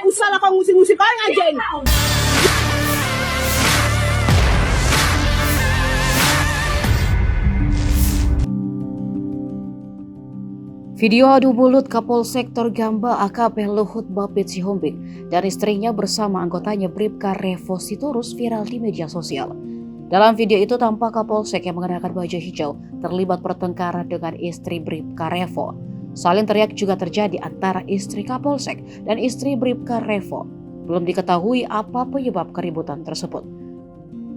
Usah lah kau ngusik-ngusik kau ngajain. Video adu mulut Kapolsek Torgamba AKP Luhut Bapit Sihombing dan istrinya bersama anggotanya Bribka Revo Sitorus viral di media sosial. Dalam video itu tampak Kapolsek yang mengenakan baju hijau terlibat pertengkaran dengan istri Bribka Revo. Saling teriak juga terjadi antara istri Kapolsek dan istri Bribka Revo. Belum diketahui apa penyebab keributan tersebut.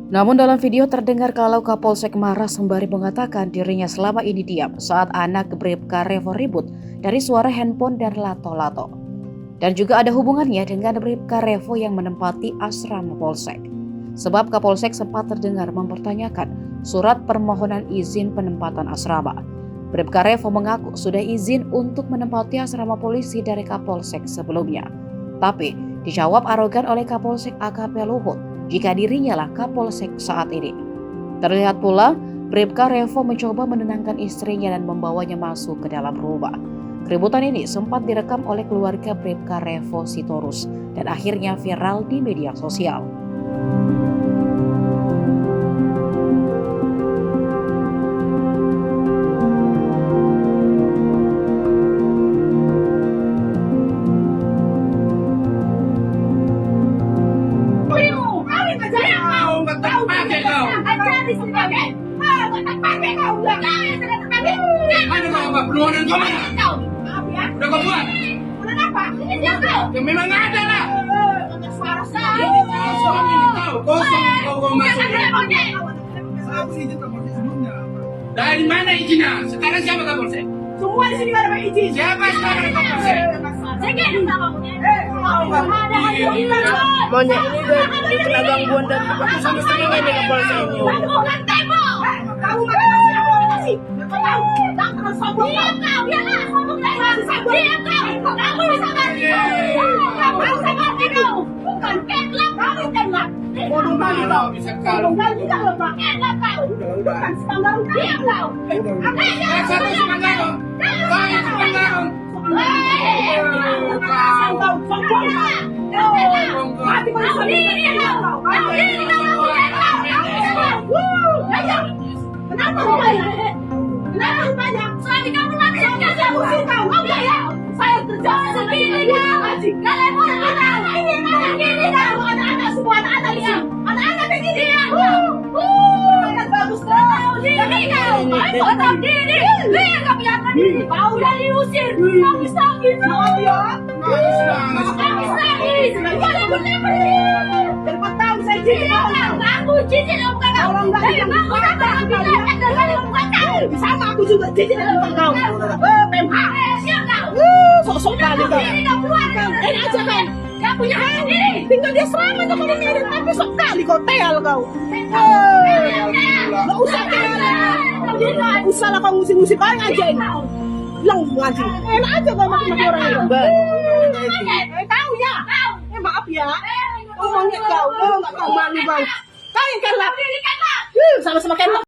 Namun dalam video terdengar kalau Kapolsek marah sembari mengatakan dirinya selama ini diam saat anak Bribka Revo ribut dari suara handphone dan lato-lato. Dan juga ada hubungannya dengan Bribka Revo yang menempati asrama Polsek. Sebab Kapolsek sempat terdengar mempertanyakan surat permohonan izin penempatan asrama. Bribka Revo mengaku sudah izin untuk menempati asrama polisi dari Kapolsek sebelumnya. Tapi dijawab arogan oleh Kapolsek AKP Luhut jika dirinya lah Kapolsek saat ini. Terlihat pula Bribka Revo mencoba menenangkan istrinya dan membawanya masuk ke dalam rumah. Keributan ini sempat direkam oleh keluarga Bribka Revo Sitorus dan akhirnya viral di media sosial. Mana kau apa? Peluanan kau mana? Udah kau buat? Bulan apa? Ini dia kau. Ya memang ada lah. Suara Kosong ini kau. Kosong kau masuk. Dari mana izinnya? Sekarang siapa Kapolsek? Semua di sini ada izin. Siapa sekarang Kapolsek? Maunya ini kena gangguan dan sama sekali nggak ada Kapolsek ini. Kamu masih tahu? Kamu sombong. Dia kau, dia lah sombong dia kau. Kamu bisa mati. Kamu bisa mati kau. Bukan ketlak, kamu ketlak. Bodoh kali kau bisa kalau. Sombong kali kau, ketlak kau. Bukan skandal dia kau. Satu skandal. Kau yang skandal. Mati kau diri kau. Kenapa banyak? Kenapa banyak? Suami kamu nanti saya musik kau. Mau ya? Saya kerja sendiri kau. Kalian mau anak ini kau. Anak-anak semua anak-anak lihat. Anak-anak begini ya. Anak bagus kau. Diri kau. Kau tahu diri. Lihat kau punya diri. Kau udah diusir. Kau bisa gitu. Ya. Nangis. Kau boleh pergi. Berapa tahun saya jadi kau? Aku cicil bukan kau. Sama aku juga cicil bukan kau. PMH. Sok-sok kali kau. Ini aja kan. Gak punya diri. Tinggal dia selama tuh kalau mirip. Tapi sok kali kau teal kau. Gak usah teal. Usah lah kau ngusik-ngusik kau ngajain. Bilang ngaji. Enak aja kau maki-maki orang itu. Tahu ya. Maaf ya. Kau monyet kau. Gak kau malu bang. Kau yang kelap. Sama-sama kelap.